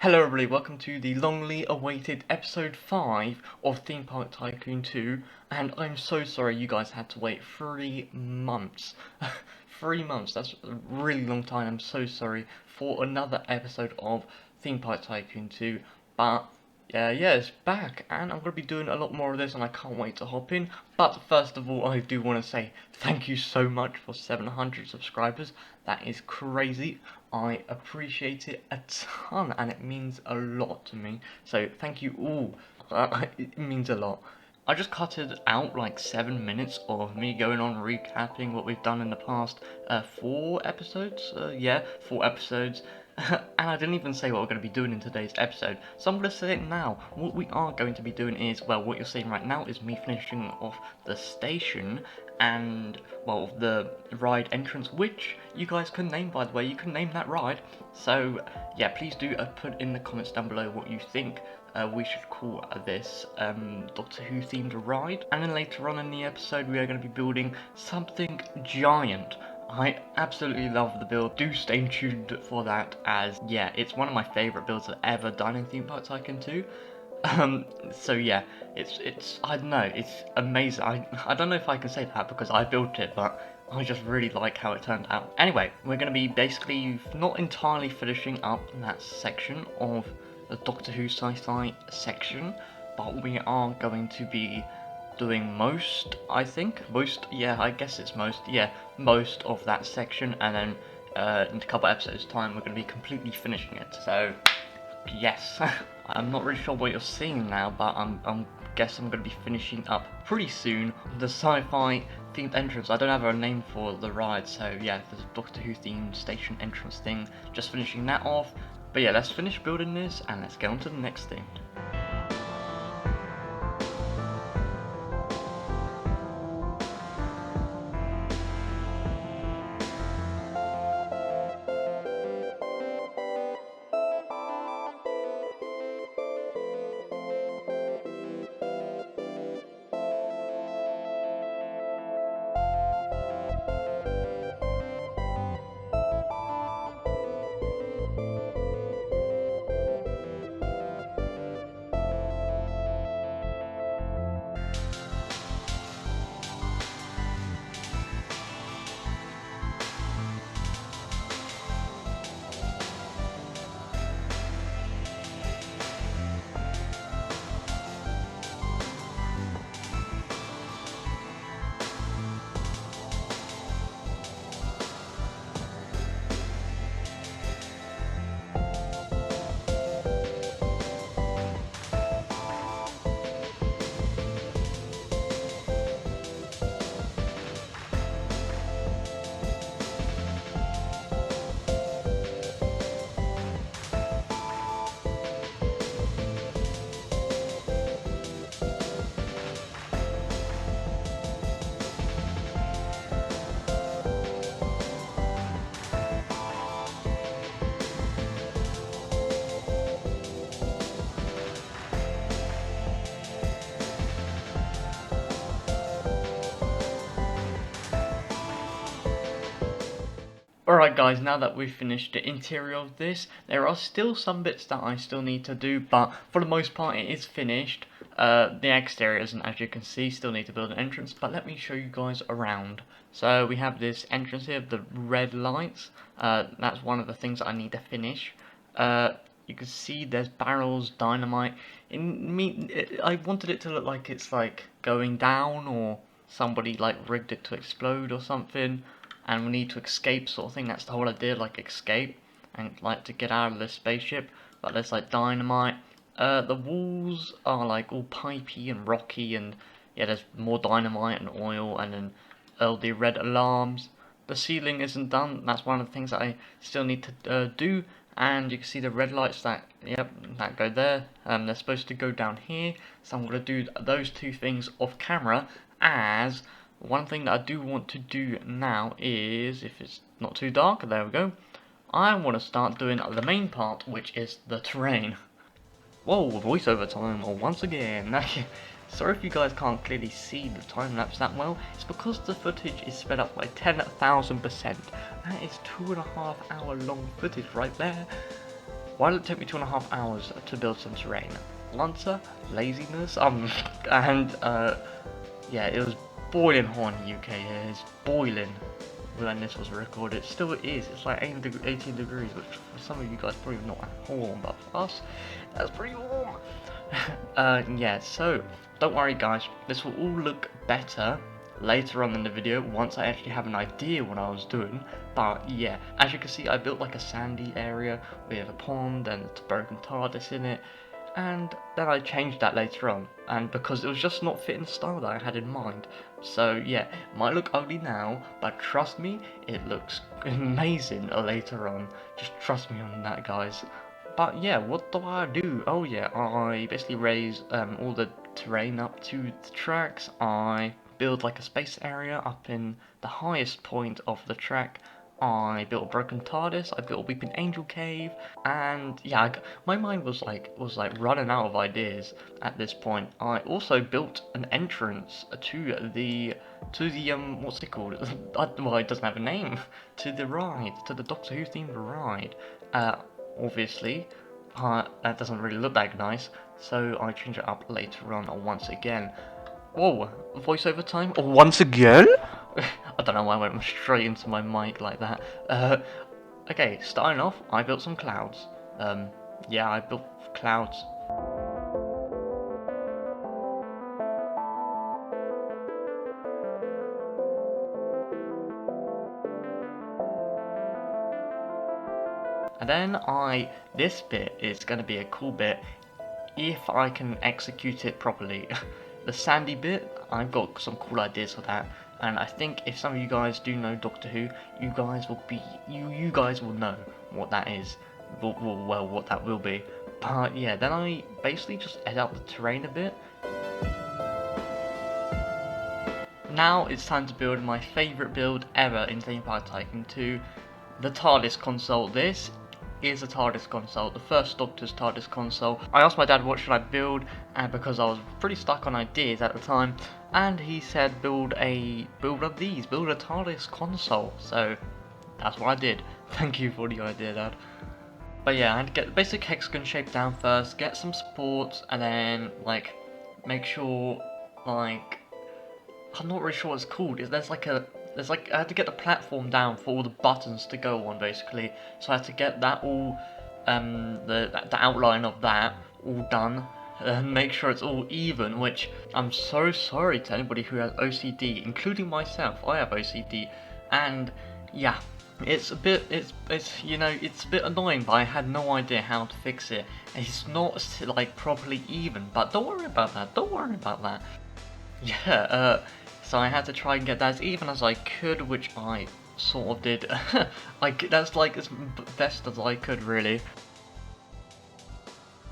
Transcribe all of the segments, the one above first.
Hello everybody, welcome to the longly awaited episode 5 of Theme Park Tycoon 2, and I'm so sorry you guys had to wait 3 months. 3 months, that's a really long time. I'm so sorry for another episode of Theme Park Tycoon 2, but yeah, it's back, and I'm going to be doing a lot more of this, and I can't wait to hop in. But first of all, I do want to say thank you so much for 700 subscribers. That is crazy. I appreciate it a ton, and it means a lot to me. So thank you all. It means a lot. I just cutted out like 7 minutes of me going on recapping what we've done in the past 4 episodes. 4 episodes. And I didn't even say what we're going to be doing in today's episode, so I'm going to say it now. What we are going to be doing is, well, what you're seeing right now is me finishing off the station and, well, the ride entrance, which you guys can name, by the way. You can name that ride. So, yeah, please do put in the comments down below what you think we should call this Doctor Who themed ride. And then later on in the episode, we are going to be building something giant. I absolutely love the build. Do stay tuned for that, as yeah, it's one of my favourite builds I've ever done in Theme Park Tycoon 2. So yeah, it's I don't know, it's amazing. I don't know if I can say that because I built it, but I just really like how it turned out. Anyway, we're going to be basically not entirely finishing up that section of the Doctor Who Sci-Fi section, but we are going to be doing most, I think. Most, yeah, I guess it's most, yeah, most of that section, and then in a couple episodes time we're going to be completely finishing it. So, yes. I'm not really sure what you're seeing now, but I'm guess I'm going to be finishing up pretty soon the Sci-Fi themed entrance. I don't have a name for the ride, so yeah, the Doctor Who themed station entrance thing, just finishing that off. But yeah, let's finish building this and let's get on to the next thing. Alright guys, now that we've finished the interior of this, there are still some bits that I still need to do, but for the most part it is finished. The exterior isn't, as you can see, still need to build an entrance, but let me show you guys around. So we have this entrance here, the red lights. That's one of the things that I need to finish. You can see there's barrels, dynamite. I wanted it to look like it's like going down, or somebody like rigged it to explode or something. And we need to escape, sort of thing. That's the whole idea, like escape and like to get out of this spaceship. But there's like dynamite. The walls are like all pipey and rocky, and yeah, there's more dynamite and oil, and then the red alarms. The ceiling isn't done. That's one of the things that I still need to do. And you can see the red lights that go there. They're supposed to go down here. So I'm gonna do those two things off camera, as one thing that I do want to do now is, if it's not too dark, there we go, I want to start doing the main part, which is the terrain. Whoa, voiceover time once again. Sorry if you guys can't clearly see the time lapse that well. It's because the footage is sped up by 10,000%. That is 2.5 hour long footage right there. Why did it take me 2.5 hours to build some terrain? Answer, laziness, and yeah, it was boiling hot in the UK here, it's boiling when this was recorded. It still is, it's like 18 degrees, which for some of you guys probably not warm, but for us, that's pretty warm. Yeah, so, don't worry guys, this will all look better later on in the video once I actually have an idea what I was doing. But yeah, as you can see, I built like a sandy area with a pond and it's broken Tardis in it, and then I changed that later on, and because it was just not fitting the style that I had in mind. So yeah, it might look ugly now, but trust me, it looks amazing later on. Just trust me on that, guys. But yeah, what do I do? Oh yeah, I basically raise all the terrain up to the tracks. I build like a space area up in the highest point of the track. I built a broken TARDIS, I built a Weeping Angel cave, and yeah, my mind was like running out of ideas at this point. I also built an entrance to the what's it called? Well, it doesn't have a name. To the ride, to the Doctor Who themed ride. Obviously, that doesn't really look that nice, so I change it up later on once again. Whoa, voiceover time once again? I don't know why I went straight into my mic like that. Okay, starting off, I built some clouds. Yeah, I built clouds. And then this bit is going to be a cool bit if I can execute it properly. The sandy bit, I've got some cool ideas for that, and I think if some of you guys do know Doctor Who, you guys will know what that is. Well, what that will be. But yeah, then I basically just edit out the terrain a bit. Now it's time to build my favourite build ever in Theme Park Tycoon 2, the TARDIS console. This is a TARDIS console, the first Doctor's TARDIS console. I asked my dad what should I build, and because I was pretty stuck on ideas at the time, and he said build a TARDIS console. So that's what I did. Thank you for the idea, Dad. But yeah, I had to get the basic hexagon shape down first, get some supports, and then like make sure like I'm not really sure what it's called. I had to get the platform down for all the buttons to go on, basically. So I had to get that all, the outline of that all done, and make sure it's all even. Which I'm so sorry to anybody who has OCD, including myself. I have OCD, and yeah, it's a bit annoying. But I had no idea how to fix it. It's not like properly even. But don't worry about that. Don't worry about that. Yeah. So I had to try and get that as even as I could, which I sort of did. That's like as best as I could, really.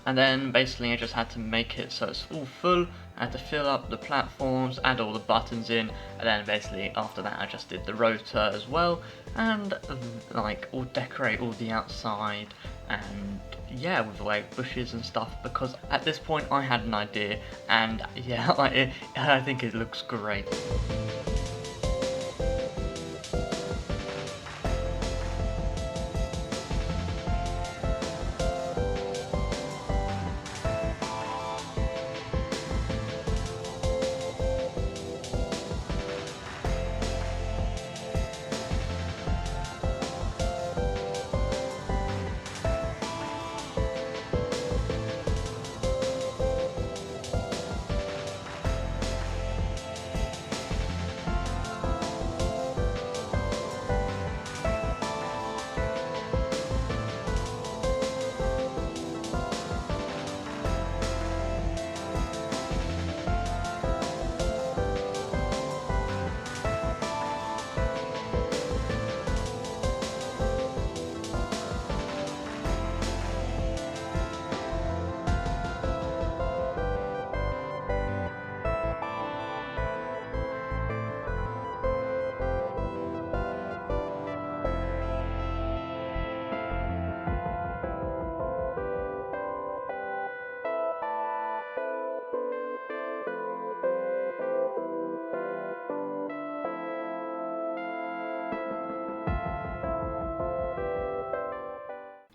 And then basically I just had to make it so it's all full. I had to fill up the platforms, add all the buttons in, and then basically after that I just did the rotor as well, and like decorate all the outside, and yeah, with like bushes and stuff, because at this point I had an idea, and yeah, I think it looks great.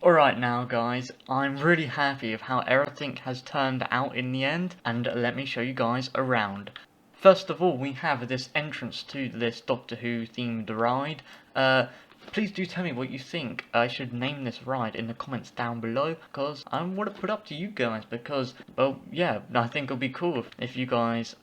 Alright now guys, I'm really happy of how everything has turned out in the end, and let me show you guys around. First of all, we have this entrance to this Doctor Who themed ride. Please do tell me what you think. I should name this ride in the comments down below, because I want to put up to you guys, because, well, yeah, I think it'll be cool if you guys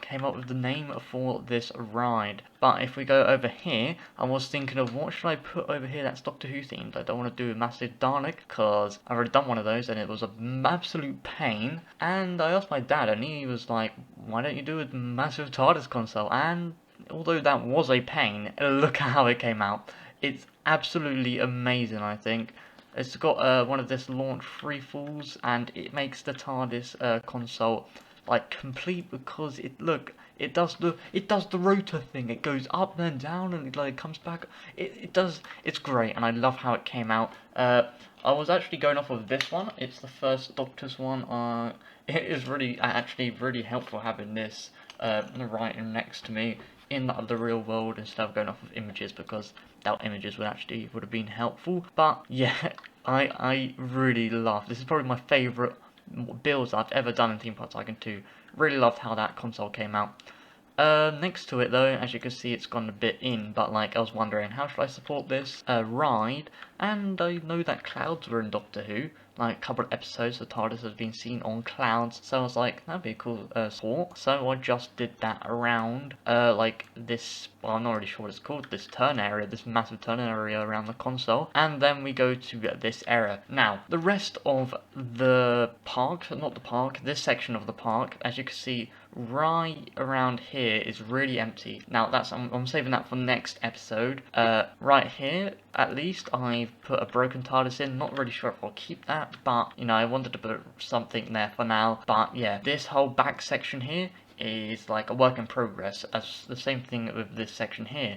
came up with the name for this ride. But if we go over here, I was thinking of what should I put over here that's Doctor Who themed. I don't want to do a massive Dalek, because I've already done one of those and it was an absolute pain. And I asked my dad and he was like, why don't you do a massive Tardis console? And although that was a pain, look at how it came out. It's absolutely amazing, I think. It's got one of this launch free falls, and it makes the TARDIS console like complete, because it does the rotor thing. It goes up and down and it like comes back. It's great, and I love how it came out. I was actually going off of this one. It's the first Doctor's one. It is actually really helpful having this right next to me in the real world instead of going off of images, because that images would have been helpful. But yeah, I really love this. Is probably my favourite builds I've ever done in Theme Park Tycoon 2. Really loved how that console came out. Next to it though, as you can see, it's gone a bit in, but like I was wondering, how should I support this ride? And I know that clouds were in Doctor Who, like a couple of episodes, the TARDIS has been seen on clouds, so I was like, that'd be a cool support. So I just did that around, like this, well, I'm not really sure what it's called, this turn area, this massive turn area around the console, and then we go to this area. Now, the rest of the park, not the park, this section of the park, as you can see, right around here is really empty. Now that's I'm saving that for next episode. Right here, at least I've put a broken TARDIS in. Not really sure if I'll keep that, but you know, I wanted to put something there for now. But yeah, this whole back section here is like a work in progress. As the same thing with this section here.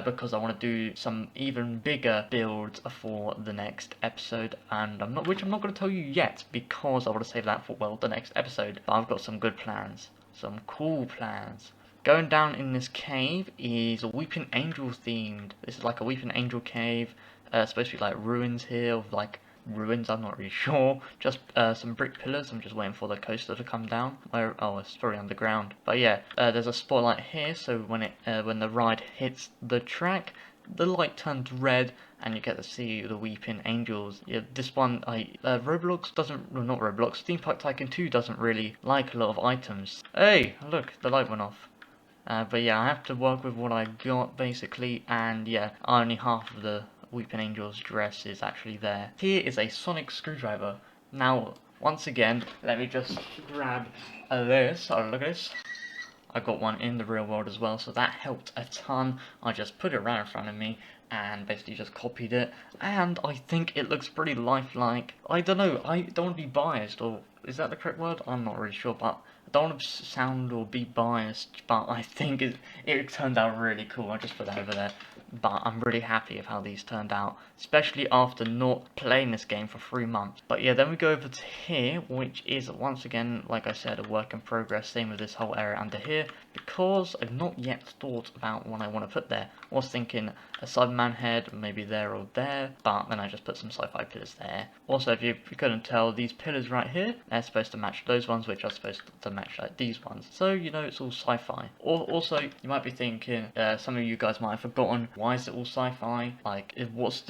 Because I want to do some even bigger builds for the next episode, and which I'm not going to tell you yet, because I want to save that for, well, the next episode. But I've got some good plans, some cool plans. Going down in this cave is a Weeping Angel themed. This is like a Weeping Angel cave, supposed to be like ruins here, of like ruins, I'm not really sure. Just some brick pillars. I'm just waiting for the coaster to come down. Oh, it's probably underground. But yeah, there's a spotlight here, so when the ride hits the track, the light turns red and you get to see the Weeping Angels. Yeah, this one, Roblox doesn't, well, not Roblox, Theme Park Tycoon 2 doesn't really like a lot of items. Hey, look, the light went off. But yeah, I have to work with what I got basically, and yeah, only half of the Weeping Angel's dress is actually there. Here is a sonic screwdriver. Now, once again, let me just grab this. Oh, look at this. I got one in the real world as well, so that helped a ton. I just put it right in front of me and basically just copied it, and I think it looks pretty lifelike. I don't know, I don't want to be biased, or is that the correct word? I'm not really sure, but I don't want to sound or be biased, but I think it turned out really cool. I just put that over there. But I'm really happy of how these turned out, especially after not playing this game for 3 months. But yeah, then we go over to here, which is once again, like I said, a work in progress. Same with this whole area under here, because I've not yet thought about what I want to put there. I was thinking a Cyberman head, maybe there or there, but then I just put some sci-fi pillars there. Also, if you couldn't tell, these pillars right here, they're supposed to match those ones, which are supposed to match like these ones. So, you know, it's all sci-fi. Also, you might be thinking, some of you guys might have forgotten, why is it all sci-fi? Like, what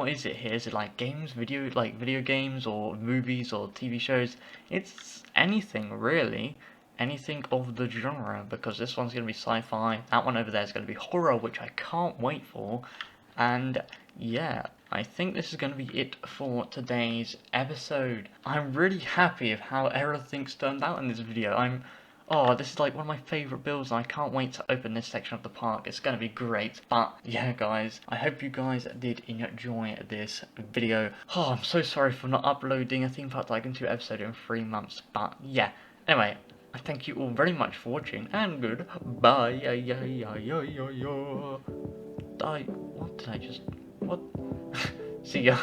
is it here? Is it like games, video games, or movies, or TV shows? It's anything, really. Anything of the genre, because this one's going to be sci-fi, that one over there is going to be horror, which I can't wait for, and yeah, I think this is going to be it for today's episode. I'm really happy of how everything's turned out in this video. This is like one of my favourite builds, and I can't wait to open this section of the park. It's going to be great. But yeah, guys, I hope you guys did enjoy this video. I'm so sorry for not uploading a Theme Park Tycoon 2 episode in 3 months, but yeah. Anyway, I thank you all very much for watching, and goodbye. What? See ya.